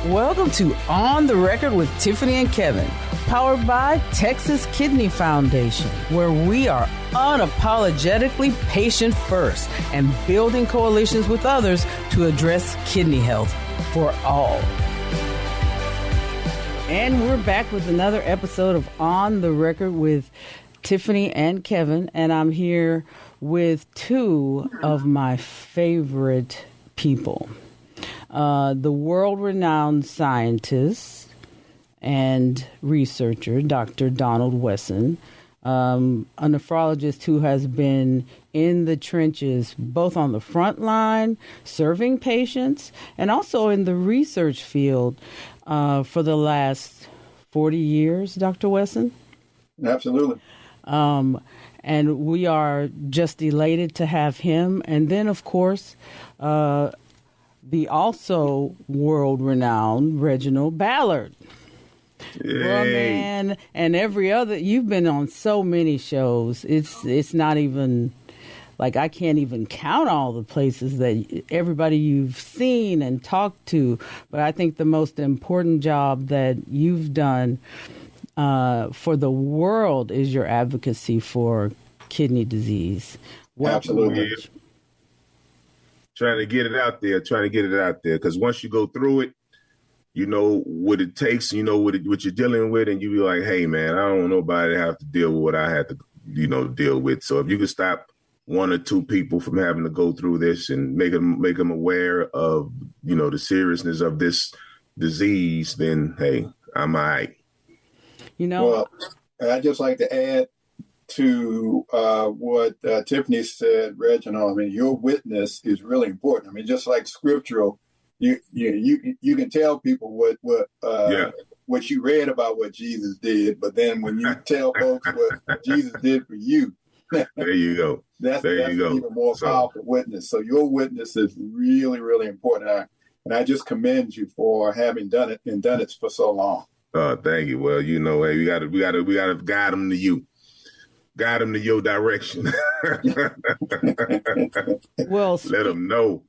Welcome to On the Record with Tiffany and Kevin, powered by Texas Kidney Foundation, where we are unapologetically patient first and building coalitions with others to address kidney health for all. And we're back with another episode of On the Record with Tiffany and Kevin, and I'm here with two of my favorite people. The world-renowned scientist and researcher, Dr. Donald Wesson, a nephrologist who has been in the trenches, both on the front line, serving patients, and also in the research field for the last 40 years, Dr. Wesson? Absolutely. And we are just elated to have him. And then, of course, the also world-renowned Reginald Ballard. Yay. Well, man, and every other, you've been on so many shows. It's not even, like, I can't even count all the places that everybody you've seen and talked to. But I think the most important job that you've done for the world is your advocacy for kidney disease. Welcome. Absolutely. Trying to get it out there, because once you go through it, you know what it takes, you know what you're dealing with, and you be like, hey, man, I don't want nobody to have to deal with what I had to, deal with. So if you could stop one or two people from having to go through this and make them aware of, the seriousness of this disease, then, hey, I'm all right. Well, I'd just like to add to what Tiffany said, Reginald. I mean, your witness is really important. I mean, just like scriptural, you can tell people what you read about what Jesus did, but then when you tell folks what Jesus did for you, there you go. That's an even more powerful witness. So your witness is really, really important, and I just commend you for having done it and done it for so long. Thank you. Well, hey, we gotta guide them to you. Guide them to your direction. Well, let them know.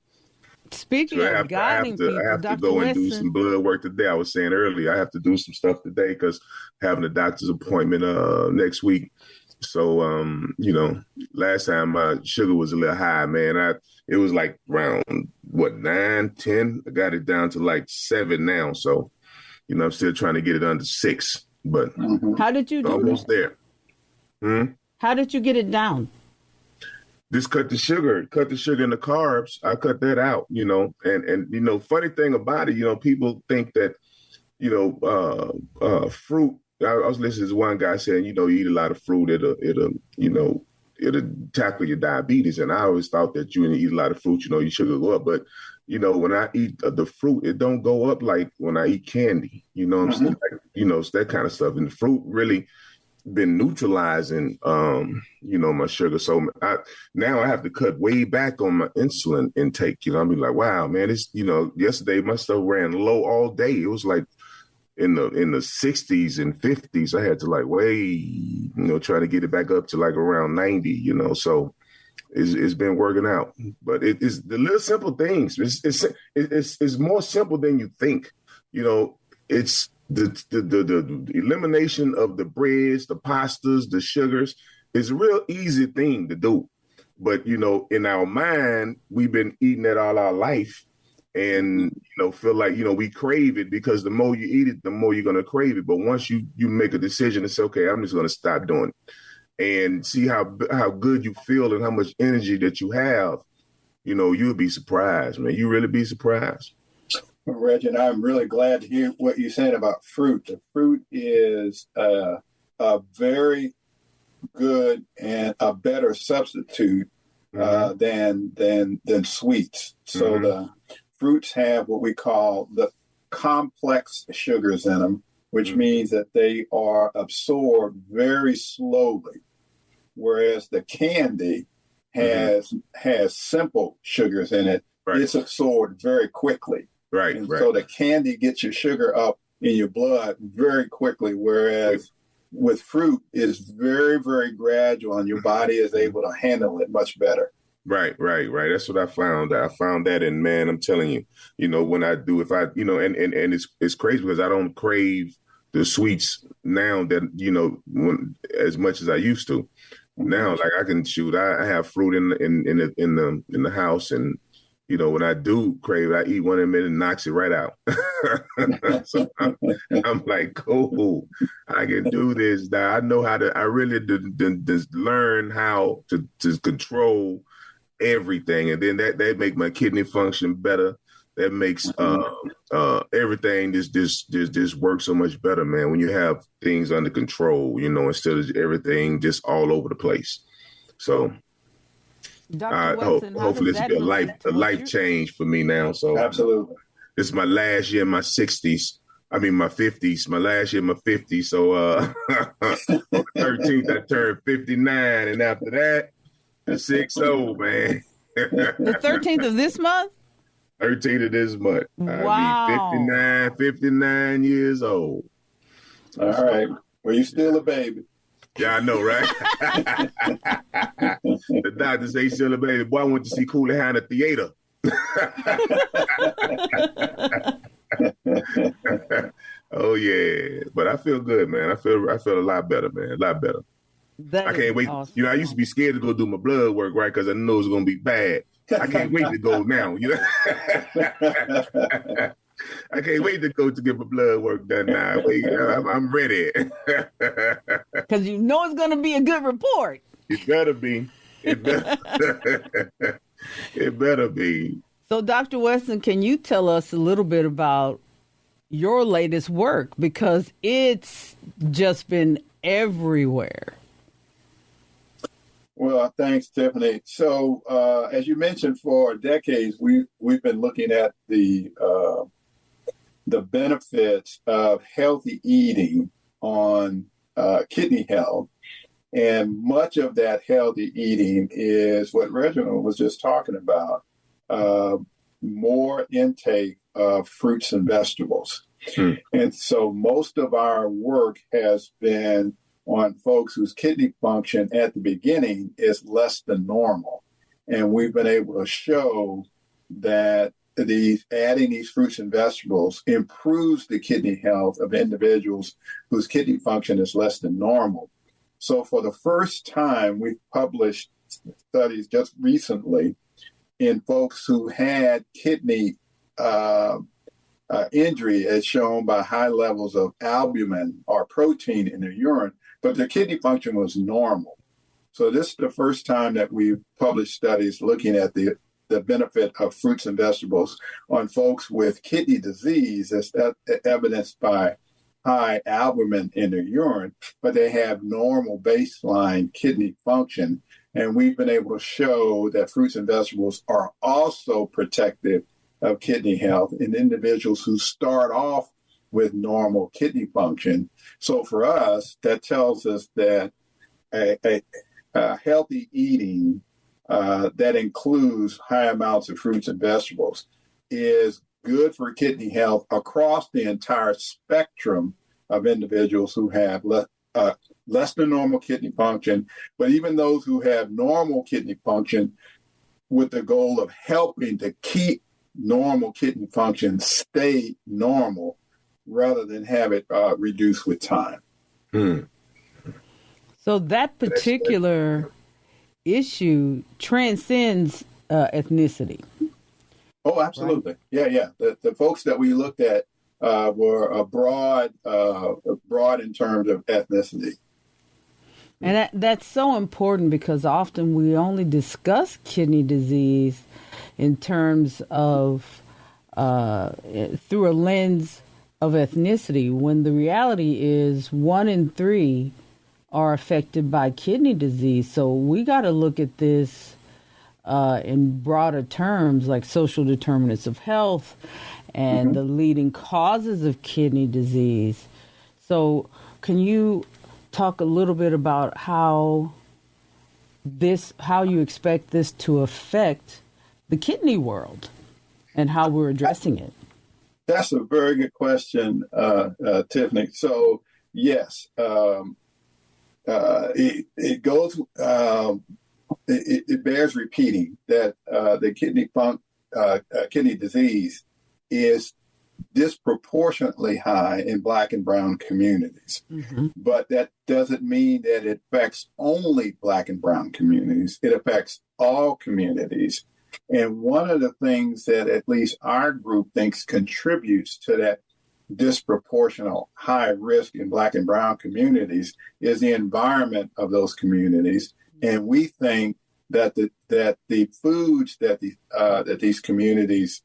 Speaking of guiding people, I have Dr. to go Wesson, and do some blood work today. I was saying earlier, I have to do some stuff today because having a doctor's appointment next week. So, last time my sugar was a little high, man. It was like around 9, 10. I got it down to like 7 now. So, I'm still trying to get it under 6. But how did you do almost that? There. How did you get it down? Just cut the sugar and the carbs. I cut that out, and funny thing about it, people think that, fruit. I was listening to one guy saying, you eat a lot of fruit, it'll tackle your diabetes. And I always thought that when you eat a lot of fruit, your sugar go up. But, when I eat the fruit, it don't go up like when I eat candy, what I'm saying? Like, it's that kind of stuff. And the fruit really been neutralizing, my sugar. So now I have to cut way back on my insulin intake. I'll be like, wow, man, it's, yesterday my stuff ran low all day. It was like in the 60s and 50s. I had to try to get it back up to like around 90, so it's been working out. But it's the little simple things. It's more simple than you think. It's the elimination of the breads, the pastas, the sugars is a real easy thing to do. But, in our mind, we've been eating that all our life and, feel like, we crave it because the more you eat it, the more you're going to crave it. But once you make a decision and say, okay, I'm just going to stop doing it and see how good you feel and how much energy that you have, you'll be surprised, man. You really be surprised. Well, Reggie, and I'm really glad to hear what you said about fruit. The fruit is a very good and a better substitute than sweets. So the fruits have what we call the complex sugars in them, which means that they are absorbed very slowly, whereas the candy has simple sugars in it. Right. It's absorbed very quickly. Right. So the candy gets your sugar up in your blood very quickly, whereas with fruit, it's very, very gradual, and your body is able to handle it much better. Right. That's what I found. I found that, and man, I'm telling you, when I do, if I, and it's crazy because I don't crave the sweets now that as much as I used to. Now, like I can shoot, I have fruit in the house, and when I do crave it, I eat one of them and it knocks it right out. So I'm like, cool, I can do this now. I know how to. I really did learn how to control everything, and then that make my kidney function better. That makes everything just work so much better, man. When you have things under control, instead of everything just all over the place. So, Dr. Wesson, hopefully this will be a life change for me now. So, absolutely, this is my last year in my 60s. I mean, my 50s. My last year in my 50s. So, on the 13th, I turned 59, and after that, the 6-0, man. The 13th of this month? 13th of this month. Wow. I'll be 59 years old. All right. Well, you're still a baby. Yeah, I know, right? The doctor say he's still a baby. Boy, I went to see Cooley High in the theater. Oh, yeah. But I feel good, man. I feel a lot better, man. A lot better. I can't wait. Awesome. I used to be scared to go do my blood work, right? Because I know it's going to be bad. I can't wait to go now. I can't wait to go to get my blood work done now. I'm ready. Because it's going to be a good report. It better be. It better be. So, Dr. Wesson, can you tell us a little bit about your latest work? Because it's just been everywhere. Well, thanks, Tiffany. So, as you mentioned, for decades, we've been looking at the benefits of healthy eating on kidney health, and much of that healthy eating is what Reginald was just talking about: more intake of fruits and vegetables. And so, most of our work has been on folks whose kidney function at the beginning is less than normal. And we've been able to show that adding these fruits and vegetables improves the kidney health of individuals whose kidney function is less than normal. So for the first time, we've published studies just recently in folks who had kidney injury as shown by high levels of albumin or protein in their urine, but their kidney function was normal. So this is the first time that we've published studies looking at the benefit of fruits and vegetables on folks with kidney disease, as evidenced by high albumin in their urine, but they have normal baseline kidney function. And we've been able to show that fruits and vegetables are also protective of kidney health in individuals who start off with normal kidney function. So for us, that tells us that a healthy eating that includes high amounts of fruits and vegetables is good for kidney health across the entire spectrum of individuals who have less than normal kidney function, but even those who have normal kidney function, with the goal of helping to keep normal kidney function stay normal rather than have it reduce with time. So that particular issue transcends ethnicity. Oh, absolutely. Right? Yeah. The folks that we looked at were broad in terms of ethnicity. And that's so important because often we only discuss kidney disease in terms of through a lens of ethnicity, when the reality is 1 in 3 are affected by kidney disease. So we got to look at this in broader terms, like social determinants of health and the leading causes of kidney disease. So can you talk a little bit about how you expect this to affect the kidney world and how we're addressing it? That's a very good question, Tiffany. So yes, it goes it bears repeating that the kidney disease is disproportionately high in Black and brown communities. Mm-hmm. But that doesn't mean that it affects only Black and brown communities. It affects all communities. And one of the things that at least our group thinks contributes to that disproportional high risk in Black and brown communities is the environment of those communities. And we think that the foods that these communities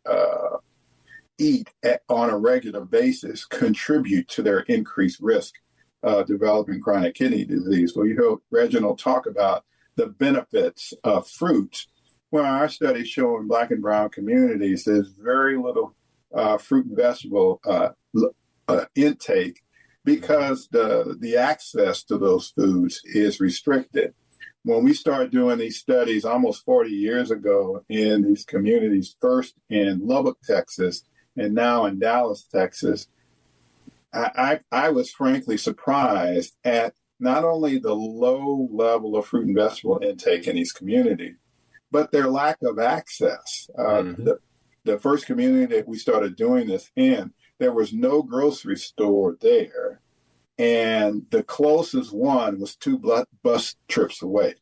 eat on a regular basis contribute to their increased risk of developing chronic kidney disease. Well, you heard Reginald talk about the benefits of fruits. Well, our studies show in Black and brown communities there's very little fruit and vegetable intake because the access to those foods is restricted. When we started doing these studies almost 40 years ago in these communities, first in Lubbock, Texas, and now in Dallas, Texas, I was frankly surprised at not only the low level of fruit and vegetable intake in these communities, but their lack of access. The first community that we started doing this in, there was no grocery store there. And the closest one was 2 bus trips away.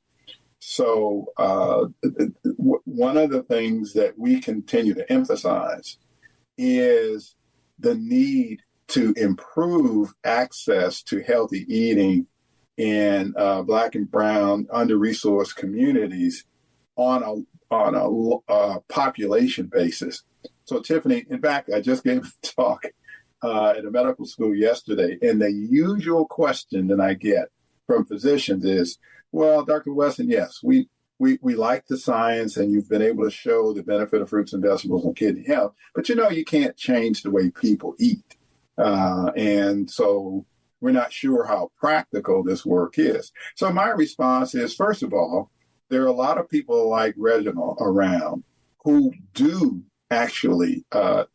So one of the things that we continue to emphasize is the need to improve access to healthy eating in Black and brown under-resourced communities on a population basis. So Tiffany, in fact, I just gave a talk at a medical school yesterday, and the usual question that I get from physicians is, well, Dr. Wesson, yes, we like the science and you've been able to show the benefit of fruits and vegetables on kidney health, but you can't change the way people eat. And so we're not sure how practical this work is. So my response is, first of all, there are a lot of people like Reginald around who do actually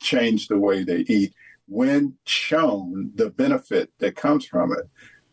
change the way they eat when shown the benefit that comes from it.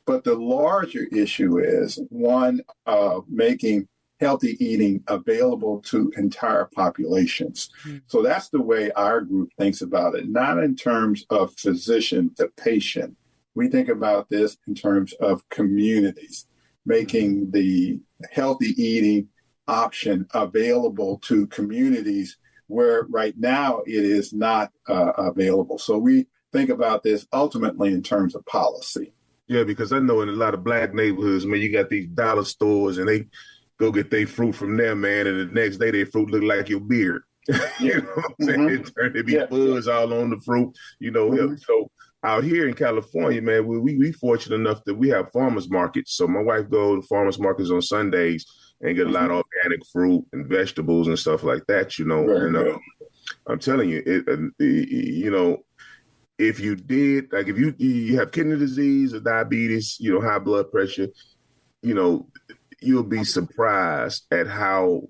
But the larger issue is one of making healthy eating available to entire populations. Mm-hmm. So that's the way our group thinks about it, not in terms of physician to patient. We think about this in terms of communities, making the healthy eating option available to communities where right now it is not available. So we think about this ultimately in terms of policy. Yeah, because I know in a lot of Black neighborhoods, man, you got these dollar stores and they go get their fruit from there, man, and the next day their fruit look like your beard. You know what I'm saying? It turned to be fuzz all on the fruit, Mm-hmm. So out here in California, man, we fortunate enough that we have farmers markets. So my wife goes to farmers markets on Sundays and get a lot of organic fruit and vegetables and stuff like that, Right. And I'm telling you, if you did, like if you have kidney disease or diabetes, high blood pressure, you'll be surprised at how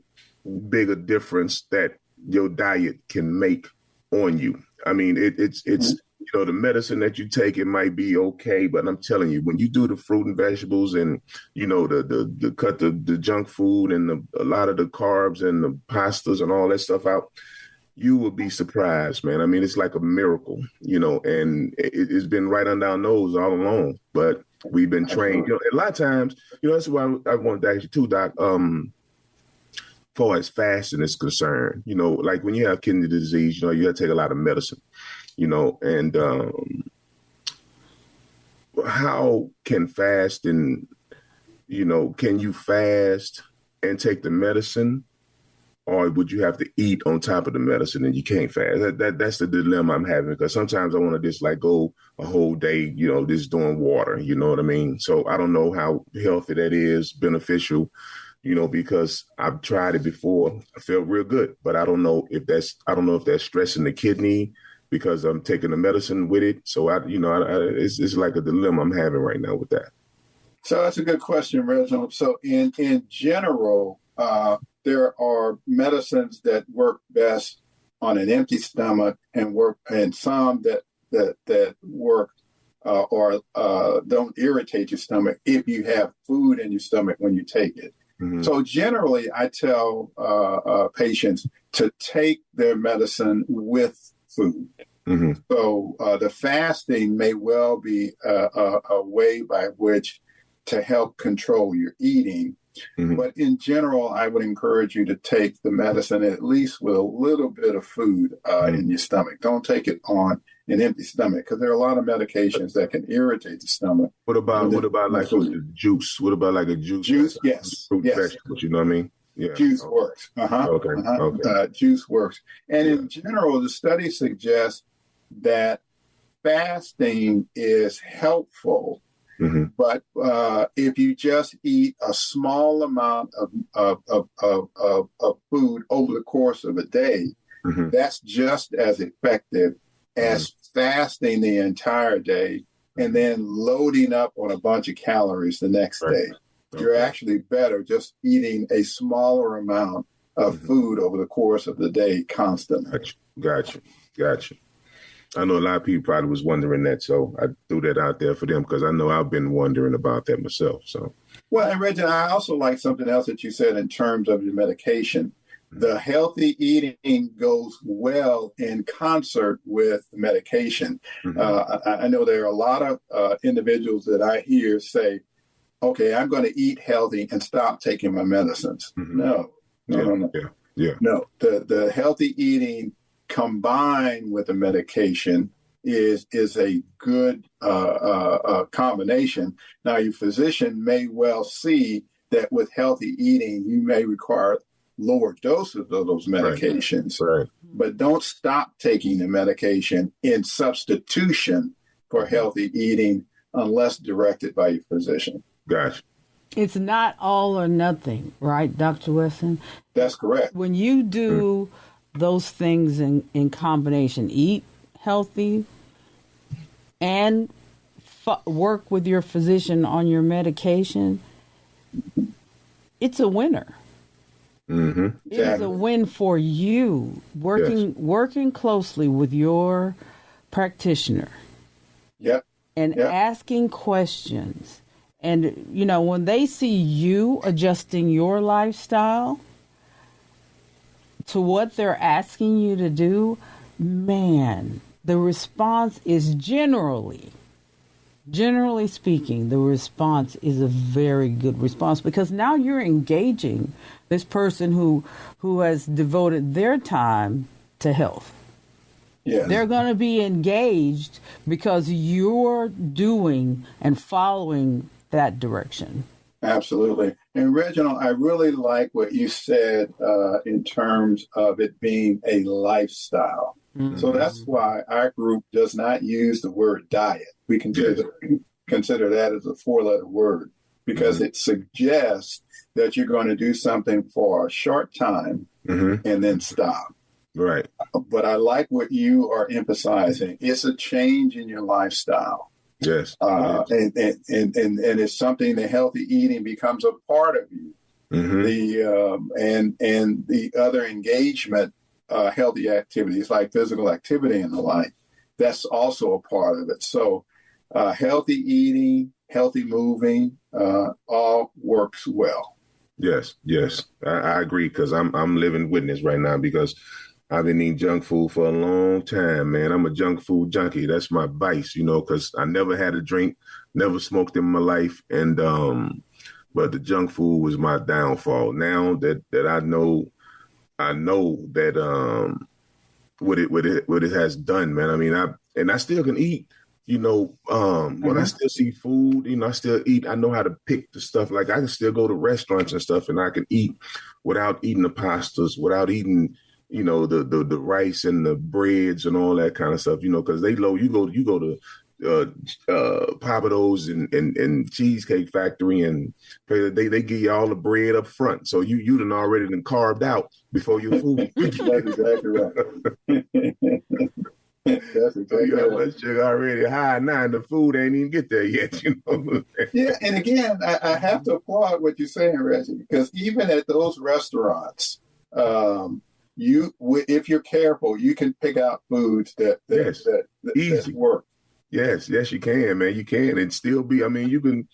big a difference that your diet can make on you. I mean, it's the medicine that you take, it might be okay, but I'm telling you, when you do the fruit and vegetables and, the cut the junk food and a lot of the carbs and the pastas and all that stuff out, you will be surprised, man. I mean, it's like a miracle, and it's been right under our nose all along, but we've been trained. A lot of times, that's why I wanted to ask you too, Doc, far as fasting is concerned, like when you have kidney disease, you have to take a lot of medicine, and how can fasting, can you fast and take the medicine? Or would you have to eat on top of the medicine and you can't fast? That's the dilemma I'm having, because sometimes I want to just like go a whole day, just doing water, you know what I mean? So I don't know how healthy that is, beneficial, because I've tried it before. I felt real good, but I don't know if that's stressing the kidney because I'm taking the medicine with it. So it's like a dilemma I'm having right now with that. So that's a good question, Reginald. So in general, there are medicines that work best on an empty stomach and some that work or don't irritate your stomach if you have food in your stomach when you take it. So generally, I tell patients to take their medicine with food. So the fasting may well be a way by which to help control your eating. But in general, I would encourage you to take the medicine at least with a little bit of food in your stomach. Don't take it on an empty stomach, because there are a lot of medications that can irritate the stomach. What about like with the juice? What about like a juice? Juice, yes. Fruit, vegetables, you know what I mean? Yeah. Juice works. Juice works. And in general, the study suggests that fasting is helpful. But if you just eat a small amount of food over the course of a day, that's just as effective as fasting the entire day and then loading up on a bunch of calories the next day. You're actually better just eating a smaller amount of food over the course of the day constantly. Gotcha. I know a lot of people probably was wondering that, so I threw that out there for them, because I know I've been wondering about that myself. So, well, and Reggie, I also like something else that you said in terms of your medication. The healthy eating goes well in concert with the medication. I know there are a lot of individuals that I hear say, okay, I'm going to eat healthy and stop taking my medicines. No. The healthy eating combined with the medication is a good combination. Now, your physician may well see that with healthy eating, you may require lower doses of those medications, but don't stop taking the medication in substitution for healthy eating unless directed by your physician. Gotcha. It's not all or nothing, right, Dr. Wesson? That's correct. When you do those things in combination, eat healthy and work with your physician on your medication, it's a winner. It's a win for you. Working closely with your practitioner. And asking questions. And, when they see you adjusting your lifestyle to what they're asking you to do, man, the response is generally speaking, the response is a very good response, because now you're engaging this person who has devoted their time to health. They're going to be engaged because you're doing and following that direction. Absolutely. And Reginald, I really like what you said in terms of it being a lifestyle. So that's why our group does not use the word diet. We consider that as a 4-letter word, because it suggests that you're going to do something for a short time and then stop. Right. But I like what you are emphasizing. It's a change in your lifestyle. Yes. And it's something that healthy eating becomes a part of you. And the other engagement, healthy activities like physical activity and the like, that's also a part of it. So healthy eating, healthy moving, all works well. Yes. I agree, because I'm living witness right now, because I've been eating junk food for a long time, man. I'm a junk food junkie. That's my vice, because I never had a drink, never smoked in my life. And, but the junk food was my downfall. Now that I know that, what it has done, man. I mean, I still can eat, when I still see food, I still eat. I know how to pick the stuff. Like, I can still go to restaurants and stuff, and I can eat without eating the pastas, without eating, the rice and the breads and all that kind of stuff, because you go to Papados and Cheesecake Factory, and they give you all the bread up front. So you done already carved out before your food. That's exactly right. That's exactly right. Blood sugar already high now, and the food ain't even get there yet. Yeah, and again, I have to applaud what you're saying, Reggie, because even at those restaurants, if you're careful, you can pick out foods that work. Yes, yes, you can, man. You can, and still be. I mean, you can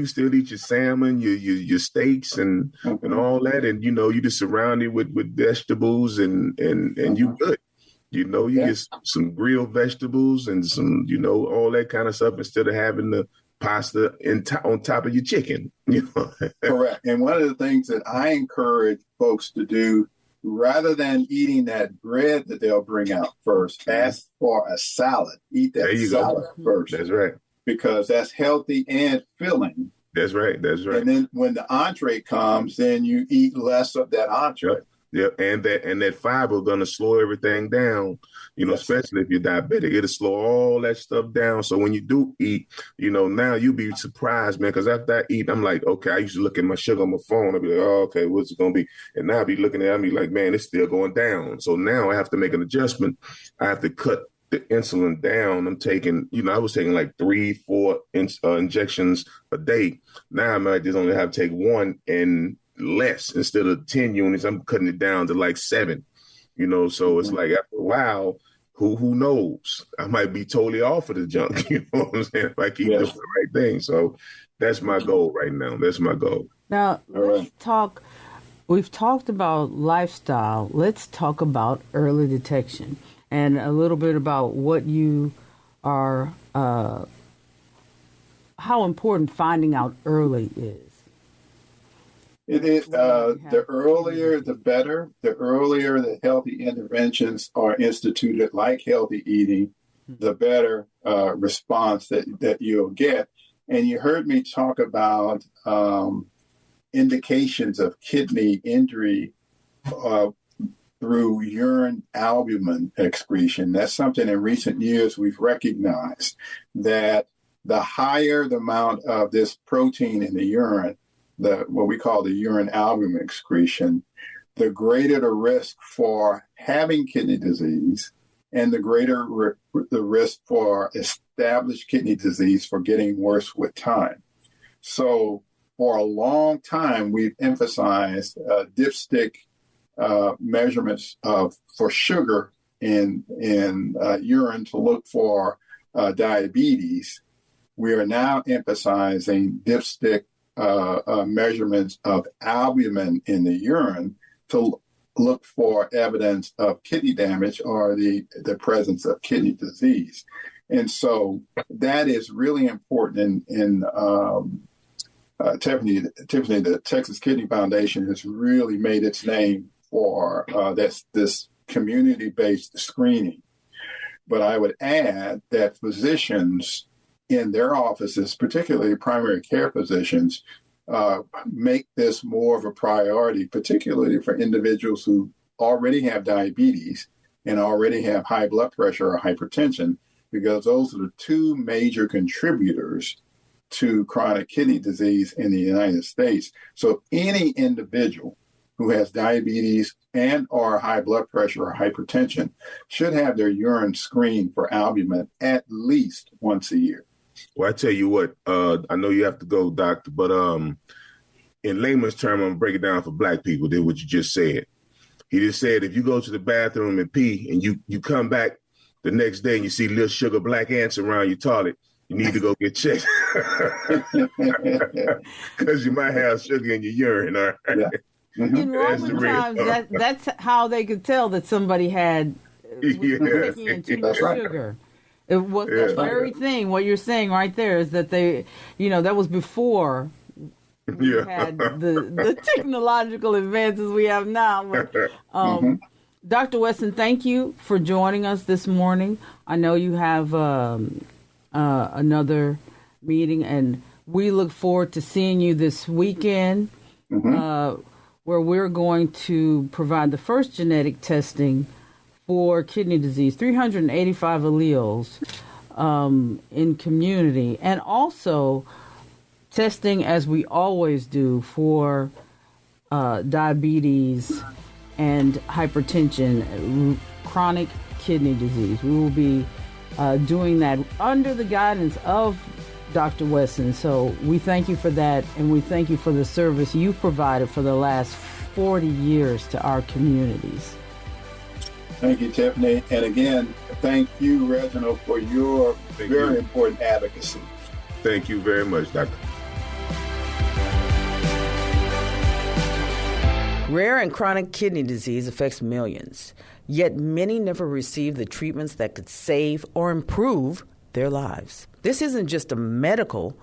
still eat your salmon, your steaks, and all that, and you just surround it with vegetables, and you good. You Yeah. get some grilled vegetables and some, all that kind of stuff instead of having the pasta on top of your chicken. Correct. And one of the things that I encourage folks to do, rather than eating that bread that they'll bring out first, ask for a salad. Eat that There you salad go. first. That's right. Because that's healthy and filling. That's right. That's right. And then when the entree comes, then you eat less of that entree. Yep. And that fiber gonna slow everything down, Yes. Especially if you're diabetic. It'll slow all that stuff down. So when you do eat, now you'll be surprised, man, because after I eat, I'm like, okay, I used to look at my sugar on my phone. I'll be like, oh, okay, what's it gonna be? And now I'll be looking at me like, man, it's still going down. So now I have to make an adjustment. I have to cut the insulin down. I'm taking, I was taking like 3-4 injections a day. Now I might just only have to take one and less. Instead of 10 units, I'm cutting it down to like 7, so it's like after a while, who knows? I might be totally off of the junk, you know what I'm saying? If I keep doing the right thing. So that's my goal right now. That's my goal. Now, let's talk. We've talked about lifestyle. Let's talk about early detection and a little bit about what you are, how important finding out early is. It is the earlier, the better. The earlier the healthy interventions are instituted, like healthy eating, the better response that you'll get. And you heard me talk about indications of kidney injury through urine albumin excretion. That's something in recent years we've recognized, that the higher the amount of this protein in the urine, what we call the urine albumin excretion, the greater the risk for having kidney disease, and the greater the risk for established kidney disease for getting worse with time. So for a long time, we've emphasized dipstick measurements for sugar in urine to look for diabetes. We are now emphasizing dipstick measurements of albumin in the urine to look for evidence of kidney damage or the presence of kidney disease. And so that is really important in Tiffany, the Texas Kidney Foundation has really made its name for this community-based screening. But I would add that physicians in their offices, particularly primary care physicians, make this more of a priority, particularly for individuals who already have diabetes and already have high blood pressure or hypertension, because those are the two major contributors to chronic kidney disease in the United States. So any individual who has diabetes and or high blood pressure or hypertension should have their urine screened for albumin at least once a year. Well, I tell you what, I know you have to go, doctor, but in layman's term, I'm going to break it down for black people, did what you just said. He just said, if you go to the bathroom and pee and you come back the next day and you see little sugar black ants around your toilet, you need to go get checked. Because you might have sugar in your urine, all right? Yeah. Mm-hmm. In Roman times, that's how they could tell that somebody had taking in too much sugar. It was that very thing. What you're saying right there is that they, that was before we had the technological advances we have now. But, Dr. Wesson, thank you for joining us this morning. I know you have another meeting, and we look forward to seeing you this weekend, where we're going to provide the first genetic testing for kidney disease, 385 alleles in community, and also testing, as we always do, for diabetes and hypertension, chronic kidney disease. We will be doing that under the guidance of Dr. Wesson. So we thank you for that, and we thank you for the service you've provided for the last 40 years to our communities. Thank you, Tiffany. And again, thank you, Reginald, for your very important advocacy. Thank you very much, Doctor. Rare and chronic kidney disease affects millions, yet many never receive the treatments that could save or improve their lives. This isn't just a medical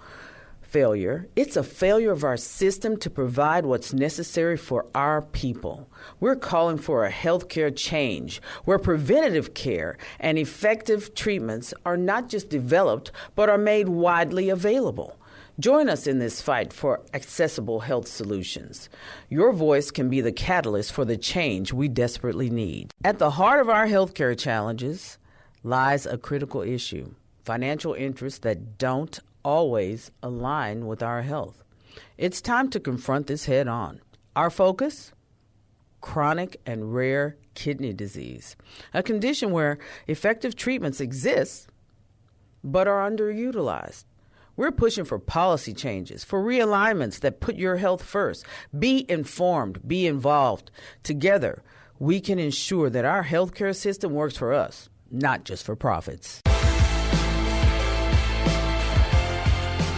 failure, it's a failure of our system to provide what's necessary for our people. We're calling for a healthcare change where preventative care and effective treatments are not just developed, but are made widely available. Join us in this fight for accessible health solutions. Your voice can be the catalyst for the change we desperately need. At the heart of our healthcare challenges lies a critical issue: financial interests that don't always align with our health. It's time to confront this head on. Our focus? Chronic and rare kidney disease, a condition where effective treatments exist but are underutilized. We're pushing for policy changes, for realignments that put your health first. Be informed, be involved. Together, we can ensure that our healthcare system works for us, not just for profits.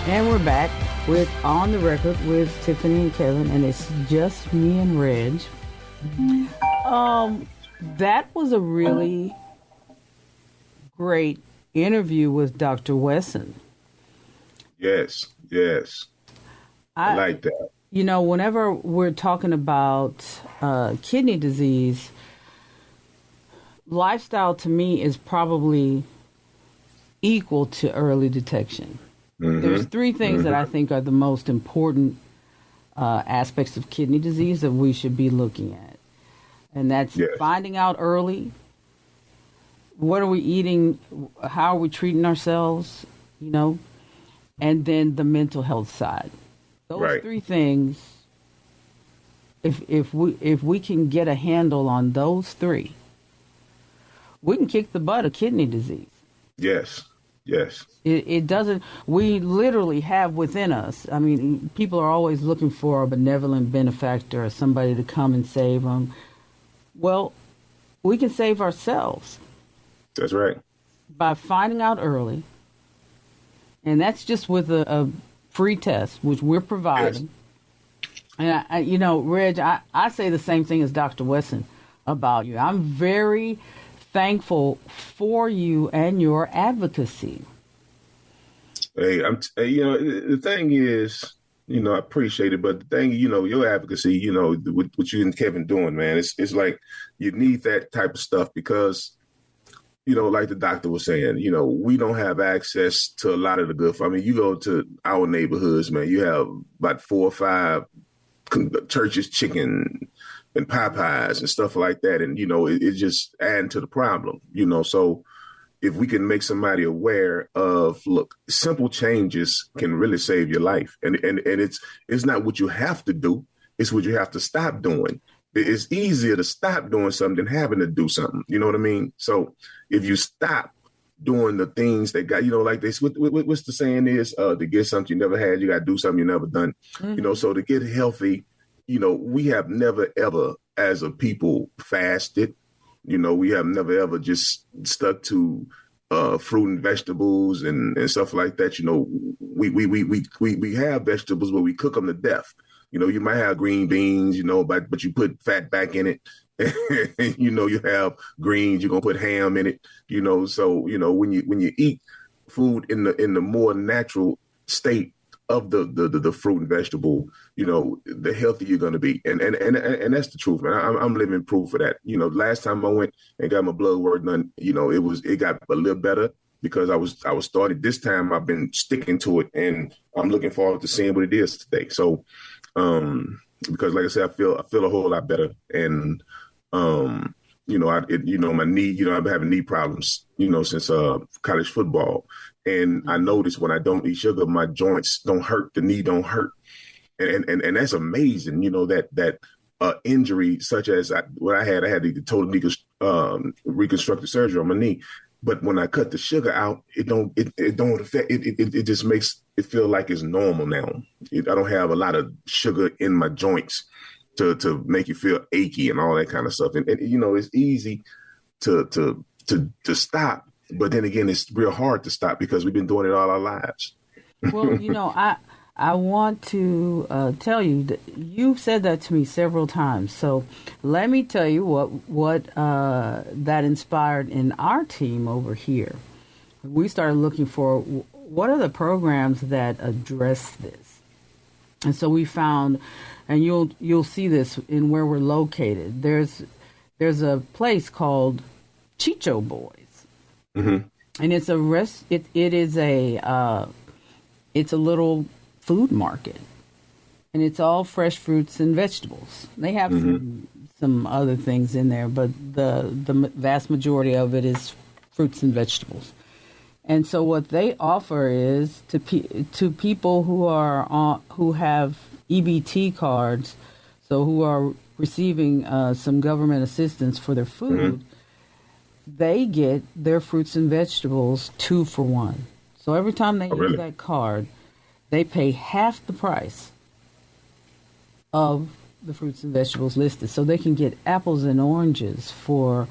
And we're back with On the Record with Tiffany and Kevin, and it's just me and Reg. That was a really great interview with Dr. Wesson. Yes. I like that. You know, whenever we're talking about kidney disease, lifestyle to me is probably equal to early detection. Mm-hmm. There's three things that I think are the most important aspects of kidney disease that we should be looking at. And that's finding out early, what are we eating, how are we treating ourselves, you know, and then the mental health side. Those three things, if we can get a handle on those three, we can kick the butt of kidney disease. Yes. It doesn't, we literally have within us, I mean, people are always looking for a benevolent benefactor or somebody to come and save them. Well, we can save ourselves. That's right. By finding out early. And that's just with a free test, which we're providing. Yes. And, you know, Reg, I say the same thing as Dr. Wesson about you. I'm very thankful for you and your advocacy. Hey, you know, the thing is, you know, I appreciate it, but the thing, you know, your advocacy, you know, what you and Kevin doing, man, it's like you need that type of stuff because, you know, like the doctor was saying, you know, we don't have access to a lot of the good. I mean, you go to our neighborhoods, man, you have about 4 or 5 churches, chicken and Popeyes and stuff like that. And, you know, it just adding to the problem, you know. So if we can make somebody aware of, look, simple changes can really save your life. And it's not what you have to do. It's what you have to stop doing. It's easier to stop doing something than having to do something. You know what I mean? So if you stop doing the things that got, you know, like this, what's the saying is, to get something you never had, you got to do something you never done. Mm-hmm. You know, so to get healthy, you know, we have never, ever as a people fasted. You know, we have never, ever just stuck to fruit and vegetables and stuff like that. You know, we have vegetables, but we cook them to death. You know, you might have green beans, you know, but you put fat back in it. You know, you have greens, you're going to put ham in it, you know. So, you know, when you eat food in the more natural state of the fruit and vegetable, you know, the healthier you're going to be. And that's the truth, man. I'm living proof of that. You know, last time I went and got my blood work done, you know, it got a little better because I was started. This time I've been sticking to it, and I'm looking forward to seeing what it is today. So, because like I said, I feel a whole lot better. And, you know, my knee, you know, I've been having knee problems, you know, since college football. And I noticed when I don't eat sugar, my joints don't hurt. The knee don't hurt. And that's amazing. You know, that injury such as what I had the total knee reconstructive surgery on my knee. But when I cut the sugar out, it don't affect it. It just makes it feel like it's normal now. I don't have a lot of sugar in my joints to make you feel achy and all that kind of stuff. And you know, it's easy to stop. But then again, it's real hard to stop because we've been doing it all our lives. Well, I want to tell you that you've said that to me several times. So let me tell you what that inspired in our team over here. We started looking for what are the programs that address this. And so we found, and you'll see this in where we're located. There's a place called Chicho Boys, and it's it's a little food market, and it's all fresh fruits and vegetables. They have some other things in there, but the vast majority of it is fruits and vegetables. And so what they offer is to people who have EBT cards, so who are receiving some government assistance for their food, they get their fruits and vegetables 2 for $1. So every time they use that card, they pay half the price of the fruits and vegetables listed. So they can get apples and oranges for,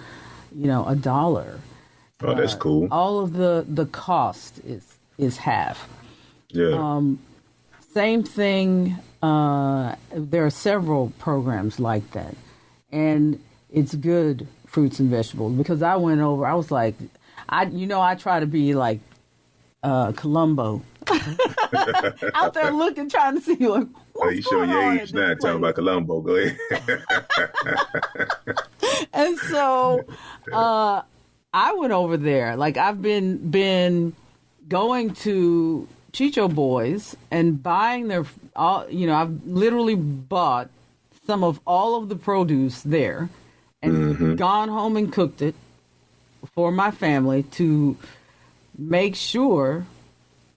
$1. Oh, that's cool. All of the cost is half. Yeah. Same thing. There are several programs like that, and it's good fruits and vegetables because I went over. I was like, I try to be like Columbo out there looking, trying to see like what's you showing your age now, talking about Columbo. Go ahead. And so I went over there. Like I've been going to Chicho Boys and buying I've literally bought some of all of the produce there and gone home and cooked it for my family to make sure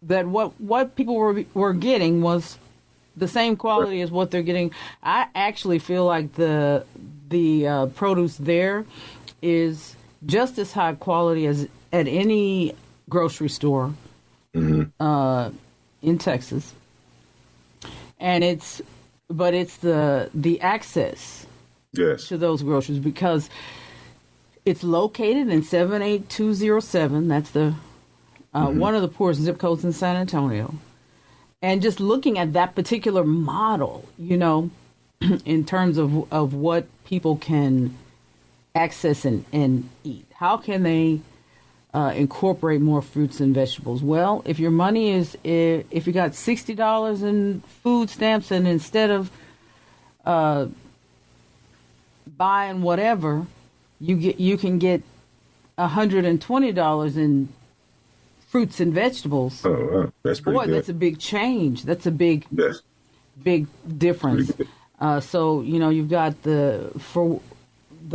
that what people were getting was the same quality as what they're getting. I actually feel like the produce there is just as high quality as at any grocery store in Texas, and it's the access to those groceries because it's located in 78207. That's the one of the poorest zip codes in San Antonio. And just looking at that particular model, in terms of what people can access and eat, how can they incorporate more fruits and vegetables? Well, if your money if you got $60 in food stamps, and instead of buying whatever, you can get $120 in fruits and vegetables. Oh, wow. That's pretty good. That's a big change. That's a big difference. So you've got the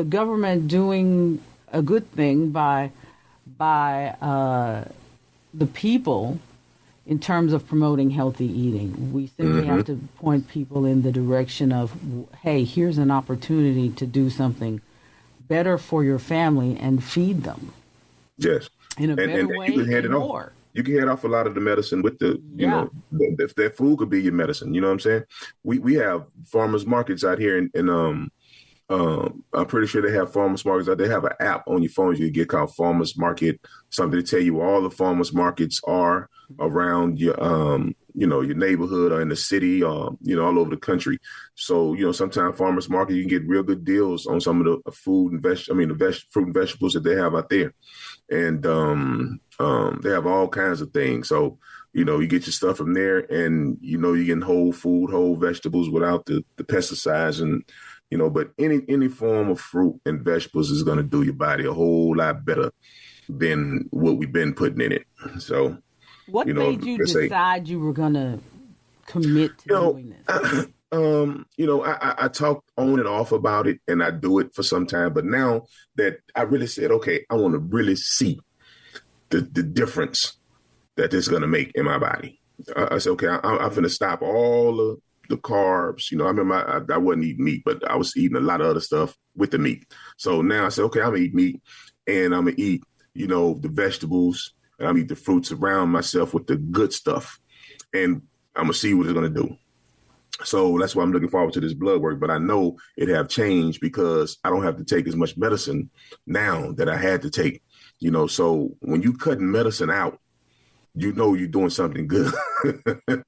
government doing a good thing by the people in terms of promoting healthy eating. We simply have to point people in the direction of, hey, here's an opportunity to do something better for your family and feed them. Yes. In a better way and more. You can head off a lot of the medicine with if that food could be your medicine. You know what I'm saying? We have farmers markets out here and I'm pretty sure they have farmers markets out there. They have an app on your phone you can get called Farmers Market, something to tell you where all the farmers markets are around your your neighborhood or in the city or all over the country. So sometimes farmers market you can get real good deals on some of the fruit and vegetables that they have out there, and they have all kinds of things. So you get your stuff from there, and you get whole food, whole vegetables without the pesticides and. But any form of fruit and vegetables is going to do your body a whole lot better than what we've been putting in it. So, what made you decide you were going to commit to doing this? I talked on and off about it, and I do it for some time. But now that I really said, okay, I want to really see the difference that this is going to make in my body. I said, okay, I'm going to stop all the carbs. I remember I wasn't eating meat, but I was eating a lot of other stuff with the meat. So now I said, okay, I'm gonna eat meat, and I'm gonna eat, the vegetables, and I'm gonna eat the fruits around myself with the good stuff, and I'm gonna see what it's gonna do. So that's why I'm looking forward to this blood work. But I know it have changed because I don't have to take as much medicine now that I had to take. So when you cutting medicine out, you're doing something good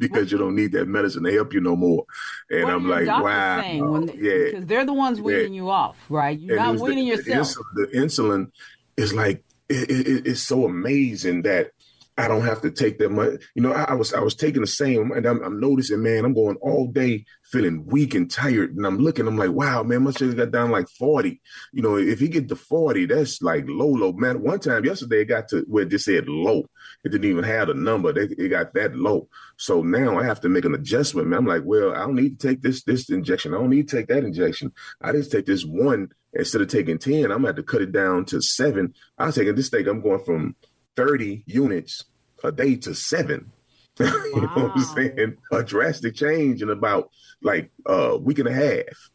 because you don't need that medicine to help you no more. And what I'm are your like, doctors wow, saying yeah, because they're the ones yeah. weaning you off, right? You're And it not was weaning yourself. the insulin is like it's so amazing that I don't have to take that much. I was taking the same, and I'm noticing, man, I'm going all day feeling weak and tired, and I'm like, wow, man, my sugar got down like 40. If you get to 40, that's like low, man. One time yesterday, it got to where it just said low. It didn't even have a number. It got that low. So now I have to make an adjustment, man. I'm like, well, I don't need to take this injection. I don't need to take that injection. I just take this one instead of taking 10. I'm gonna have to cut it down to 7. I was taking this thing. I'm going from 30 units a day to 7. Wow. You know what I'm saying? A drastic change in about like a week and a half.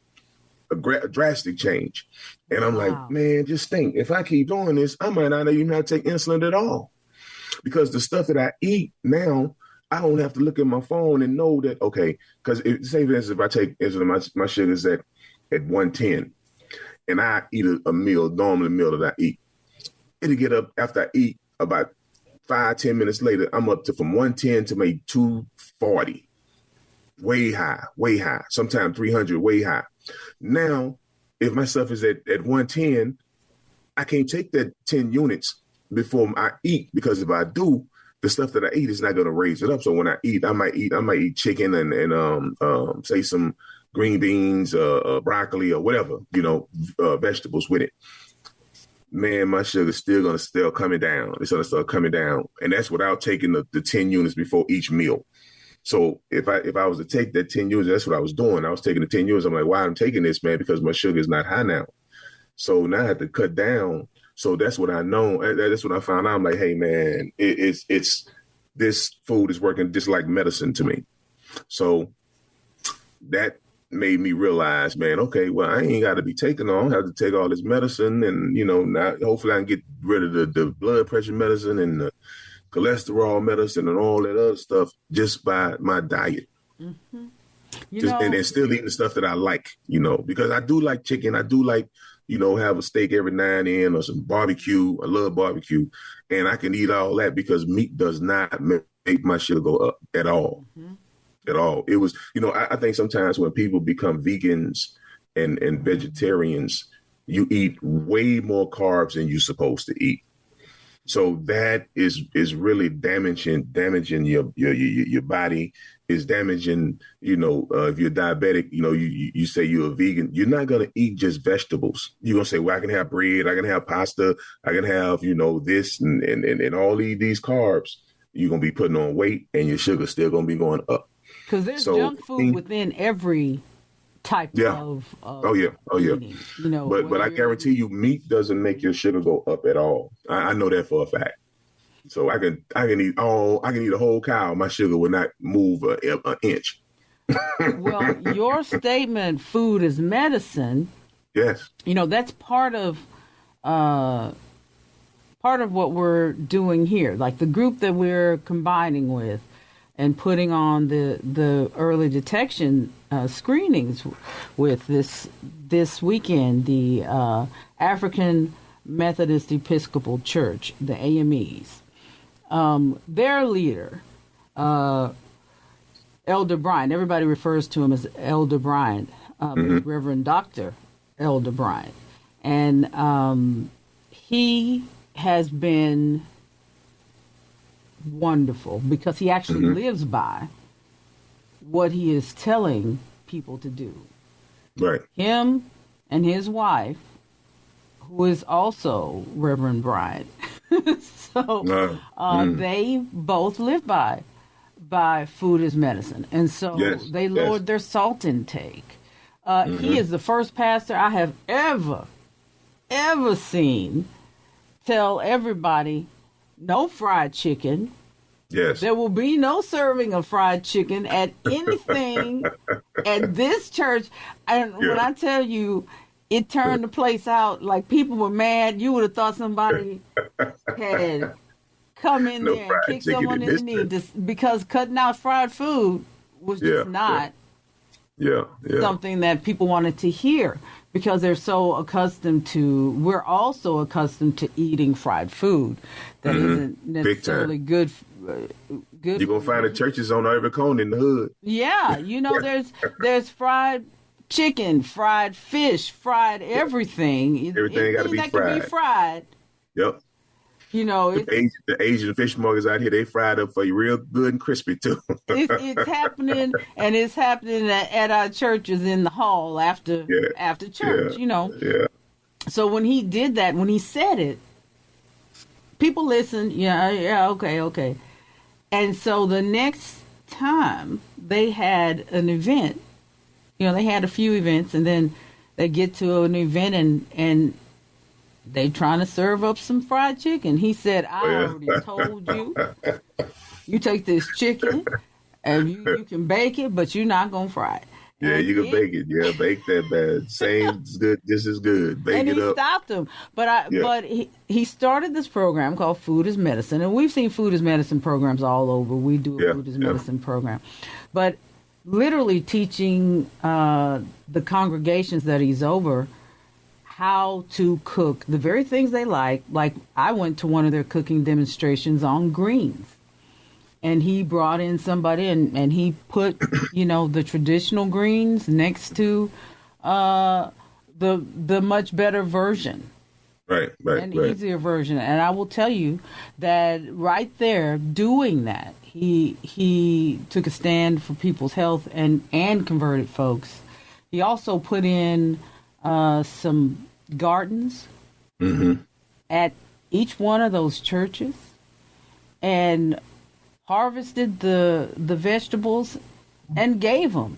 A drastic change. And I'm like, man, just think, if I keep doing this, I might not even have to take insulin at all. Because the stuff that I eat now, I don't have to look at my phone and know that, okay, because say for instance, if I take insulin, my sugar's at 110, and I eat a meal, normally a meal that I eat, it'll get up after I eat about 5-10 minutes later, I'm up to from 110 to maybe 240. Way high, sometimes 300, way high. Now, if my stuff is at 110, I can't take that 10 units before I eat, because if I do, the stuff that I eat is not going to raise it up. So when I eat, I might eat chicken and say some green beans, broccoli or whatever, vegetables with it. Man, my sugar's still going to start coming down. It's going to start coming down. And that's without taking the 10 units before each meal. So if I was to take that 10 units, that's what I was doing. I was taking the 10 units. I'm like, why I'm taking this, man? Because my sugar is not high now. So now I have to cut down. So that's what I know. That's what I found out. I'm like, hey, man, it's this food is working just like medicine to me. So that made me realize, man, okay, well, I ain't got to be taking on. I have to take all this medicine, and now hopefully I can get rid of the blood pressure medicine and the cholesterol medicine and all that other stuff just by my diet. Mm-hmm. And still eating the stuff that I like, because I do like chicken. I do like, have a steak every now and then or some barbecue. I love barbecue, and I can eat all that because meat does not make my sugar go up at all. Mm-hmm. At all. It was, I think sometimes when people become vegans and vegetarians, you eat way more carbs than you're supposed to eat. So that is really damaging your body, is damaging, if you're diabetic, you say you're a vegan, you're not going to eat just vegetables. You're going to say, well, I can have bread, I can have pasta, I can have, this and all these carbs. You're going to be putting on weight and your sugar's still going to be going up. Because there's junk food within every type of eating, But I guarantee you, meat doesn't make your sugar go up at all. I know that for a fact. So I can eat a whole cow. My sugar will not move an inch. Well, your statement, food is medicine. Yes. That's part of what we're doing here. Like the group that we're combining with and putting on the early detection screenings with this weekend, the African Methodist Episcopal Church, the AMEs. Their leader, Elder Bryant, everybody refers to him as Elder Bryant, Reverend Dr. Elder Bryant. And he has been wonderful because he actually lives by what he is telling people to do. Right. Him and his wife, who is also Reverend Bryant. So they both live by food as medicine. And so they lowered their salt intake. He is the first pastor I have ever seen tell everybody no fried chicken. Yes. There will be no serving of fried chicken at anything at this church. And when I tell you, it turned the place out like people were mad. You would have thought somebody had come in there and kicked someone in the knee because cutting out fried food was just not Yeah. something that people wanted to hear because they're so accustomed to. We're also accustomed to eating fried food that isn't necessarily good. Good. You're gonna find the churches on every corner in the hood. Yeah, there's fried chicken, fried fish, fried everything. Everything got to be that fried. can be fried. Yep. The Asian fish markets out here, they fried up for you real good and crispy too. It's happening, and it's happening at our churches in the hall after church. Yeah. So when he did that, when he said it, people listened. Yeah, okay. And so the next time they had an event, they had a few events, and then they get to an event and they trying to serve up some fried chicken. He said, I already told you, you take this chicken and you can bake it, but you're not going to fry it. Yeah, and you can bake it. Yeah, bake that bad. Same as good, just as good. Bake it up. And he stopped him. But he started this program called Food is Medicine. And we've seen Food is Medicine programs all over. We do a Food is Medicine program. But literally teaching the congregations that he's over how to cook the very things they like. Like I went to one of their cooking demonstrations on greens. And he brought in somebody and he put, the traditional greens next to the much better version. Right. Easier version. And I will tell you that right there doing that, he took a stand for people's health and converted folks. He also put in some gardens at each one of those churches and harvested the vegetables and gave them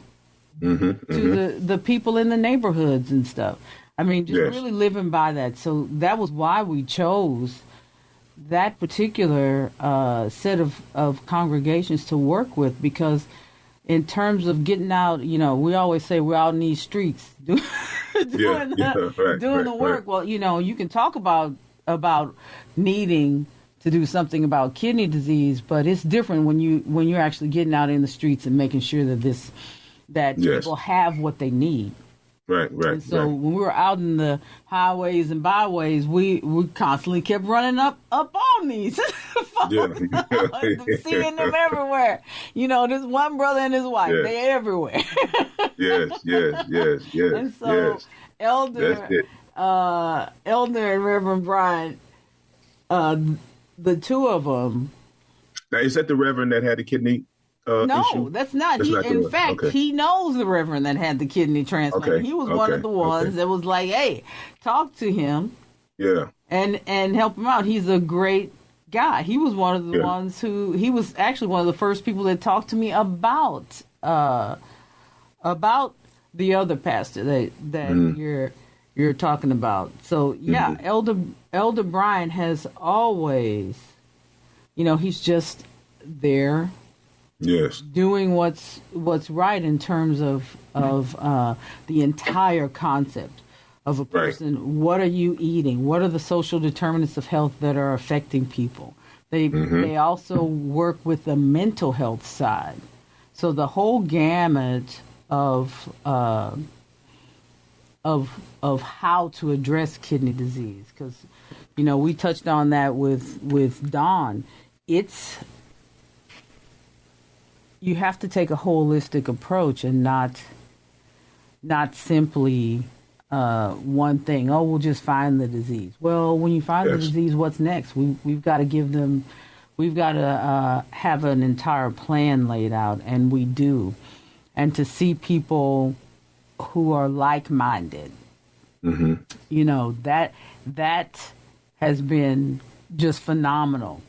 to the people in the neighborhoods and stuff. I mean, just really living by that. So that was why we chose that particular set of congregations to work with, because in terms of getting out, we always say we're out in these streets doing the work. Right. Well, you can talk about needing to do something about kidney disease, but it's different when you're actually getting out in the streets and making sure that people have what they need. Right. And so when we were out in the highways and byways, we constantly kept running up on these folks, seeing them everywhere. This one brother and his wife, they're everywhere. Yes. And so Elder and Reverend Brian, the two of them. Now, is that the Reverend that had the kidney no, issue? that's not. In fact, he knows the Reverend that had the kidney transplant. Okay. He was one of the ones that was like, hey, talk to him. Yeah. And help him out. He's a great guy. He was one of the ones he was actually one of the first people that talked to me about the other pastor that you're talking about. So Elder Brian has always, he's just there, doing what's right in terms of the entire concept of a person. Right. What are you eating? What are the social determinants of health that are affecting people? They also work with the mental health side. So the whole gamut of how to address kidney disease, because we touched on that with Don. You have to take a holistic approach and not simply one thing. Oh, we'll just find the disease. Well, when you find the disease, what's next? We've got to have an entire plan laid out, and we do. And to see people who are like-minded, that has been just phenomenal.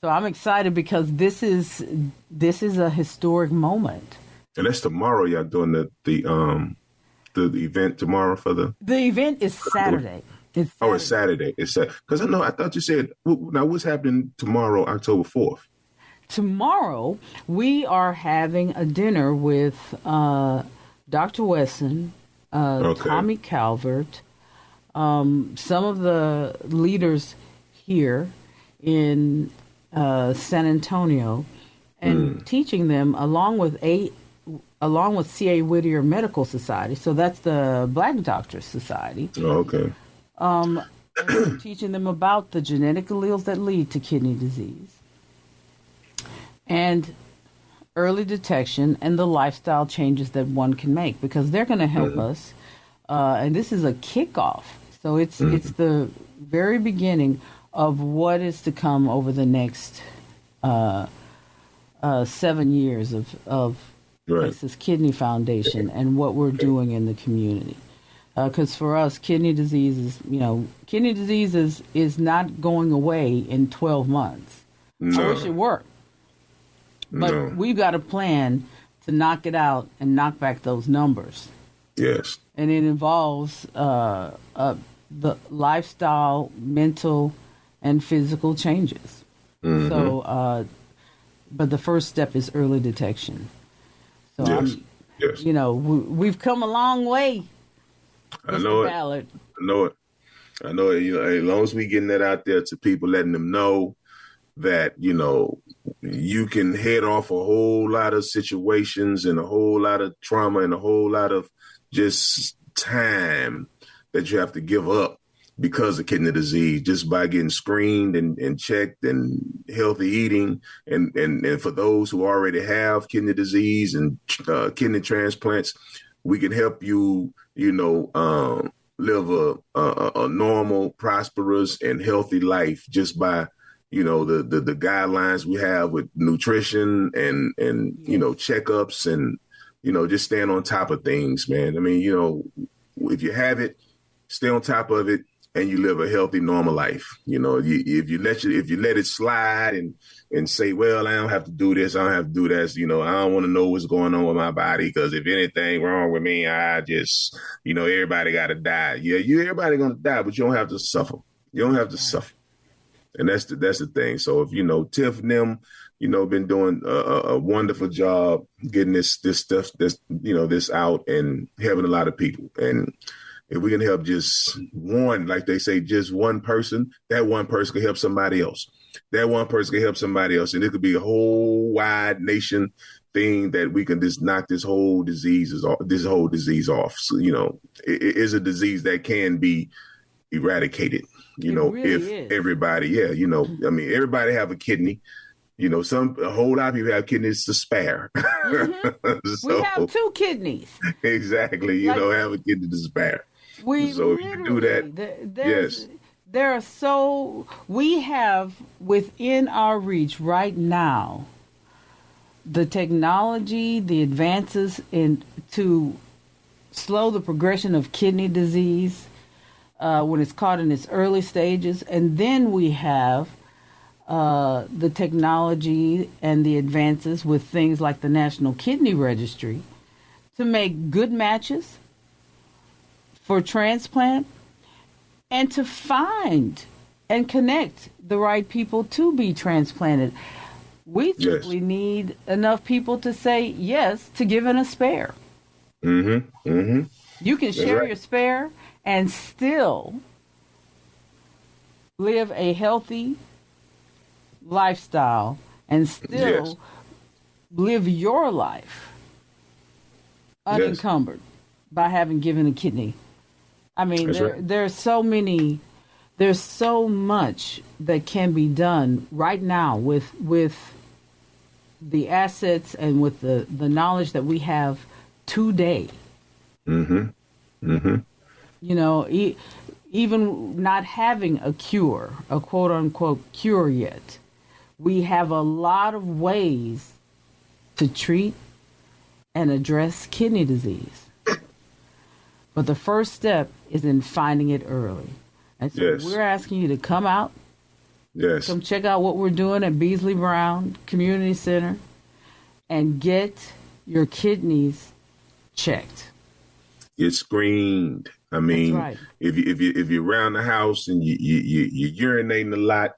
So I'm excited because this is a historic moment. And that's tomorrow. Y'all doing the event tomorrow for the event is Saturday. It's Saturday. It's because I thought you said now what's happening tomorrow, October 4th. Tomorrow we are having a dinner with Dr. Wesson, Tommy Calvert, some of the leaders here in San Antonio, and teaching them, along with 8 along with C.A. Whittier Medical Society, so that's the Black Doctors Society. Oh, okay. And we're teaching them about the genetic alleles that lead to kidney disease and early detection and the lifestyle changes that one can make, because they're going to help us. And this is a kickoff. So it's the very beginning of what is to come over the next 7 years of Texas Kidney Foundation and what we're doing in the community. Because for us, kidney disease is not going away in 12 months. No. I wish it were. But we've got a plan to knock it out and knock back those numbers. Yes. And it involves the lifestyle, mental, and physical changes. So, but the first step is early detection. So, yes. We've come a long way. I know it. Ballard. I know it. As long as we getting that out there to people, letting them know that, you can head off a whole lot of situations and a whole lot of trauma and a whole lot of just time that you have to give up because of kidney disease, just by getting screened and checked and healthy eating. And for those who already have kidney disease and kidney transplants, we can help you, live a normal, prosperous, and healthy life just by, the guidelines we have with nutrition and checkups and, just staying on top of things, man. I mean, if you have it, stay on top of it, and you live a healthy, normal life. If you let it slide and say, well, I don't have to do this, I don't have to do that. I don't want to know what's going on with my body, because if anything wrong with me, I just, everybody got to die. Yeah, everybody gonna die, but you don't have to suffer. You don't have to suffer, and that's the thing. So if Tiff and them, been doing a wonderful job getting this stuff, this out and helping a lot of people. And if we can help just one, like they say, just one person, that one person can help somebody else. That one person can help somebody else. And it could be a whole wide nation thing that we can just knock this whole disease off. So, it is a disease that can be eradicated, really if is. Everybody, everybody have a kidney. A whole lot of people have kidneys to spare. So, we have 2 kidneys. Exactly. Have a kidney to spare. So if you can do that, yes. We have within our reach right now the technology, the advances to slow the progression of kidney disease when it's caught in its early stages. And then we have the technology and the advances with things like the National Kidney Registry to make good matches for transplant and to find and connect the right people to be transplanted. We simply need enough people to say yes to giving a spare. Mm-hmm. Mm-hmm. You can share your spare and still live a healthy lifestyle and still live your life unencumbered by having given a kidney. I mean, there's so much that can be done right now with the assets and with the knowledge that we have today. Mm-hmm. Mm-hmm. Even not having a cure, a quote unquote cure yet, we have a lot of ways to treat and address kidney disease. But the first step is in finding it early. And so we're asking you to come out. Yes. Come check out what we're doing at Beasley Brown Community Center and get your kidneys checked. Get screened. I mean, right. if you're around the house and you're urinating a lot,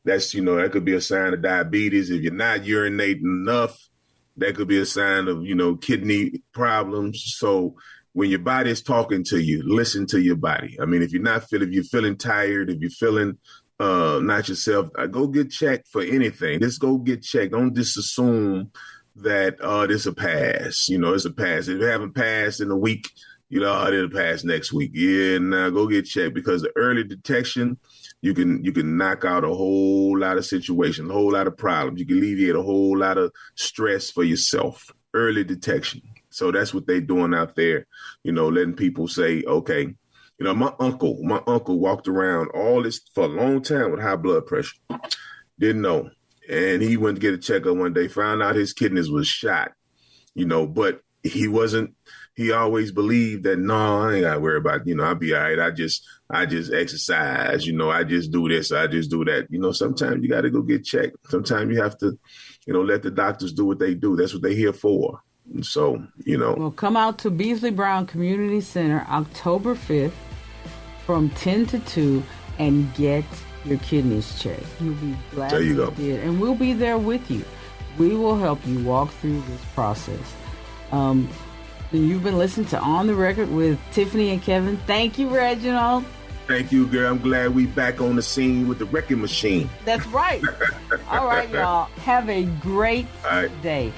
that's, that could be a sign of diabetes. If you're not urinating enough, that could be a sign of, kidney problems. So when your body is talking to you, listen to your body. I mean, if you're feeling tired, if you're feeling not yourself, go get checked for anything. Just go get checked. Don't just assume that this a pass. It's a pass. If it haven't passed in a week, it'll pass next week. Yeah, now go get checked, because the early detection, you can knock out a whole lot of situations, a whole lot of problems. You can alleviate a whole lot of stress for yourself. Early detection. So that's what they're doing out there, letting people say, okay, my uncle walked around all this for a long time with high blood pressure. Didn't know. And he went to get a checkup one day, found out his kidneys was shot, but he always believed that, no, I ain't got to worry about, I'll be all right. I just exercise, I just do this, I just do that. Sometimes you got to go get checked. Sometimes you have to, let the doctors do what they do. That's what they're here for. And so, Well, come out to Beasley Brown Community Center October 5th from 10 to 2 and get your kidneys checked. You'll be glad there you go. Did. And we'll be there with you. We will help you walk through this process. You've been listening to On the Record with Tiffany and Kevin. Thank you, Reginald. Thank you, girl. I'm glad we back on the scene with the wrecking machine. That's right. All right, y'all. Have a great day.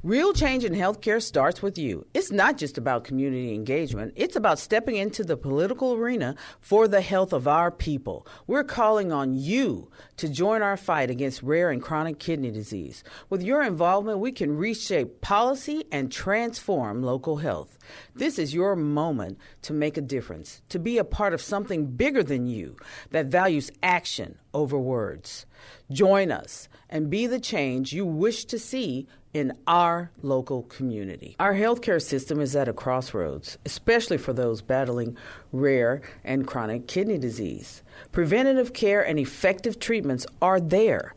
Real change in healthcare starts with you. It's not just about community engagement. It's about stepping into the political arena for the health of our people. We're calling on you to join our fight against rare and chronic kidney disease. With your involvement, we can reshape policy and transform local health. This is your moment to make a difference, to be a part of something bigger than you that values action over words. Join us and be the change you wish to see in our local community. Our healthcare system is at a crossroads, especially for those battling rare and chronic kidney disease. Preventative care and effective treatments are there,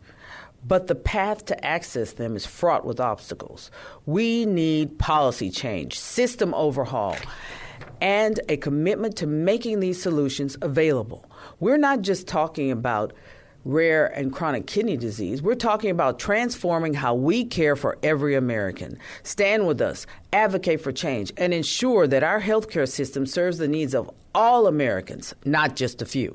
but the path to access them is fraught with obstacles. We need policy change, system overhaul, and a commitment to making these solutions available. We're not just talking about rare and chronic kidney disease. We're talking about transforming how we care for every American. Stand with us, advocate for change, and ensure that our healthcare system serves the needs of all Americans, not just a few.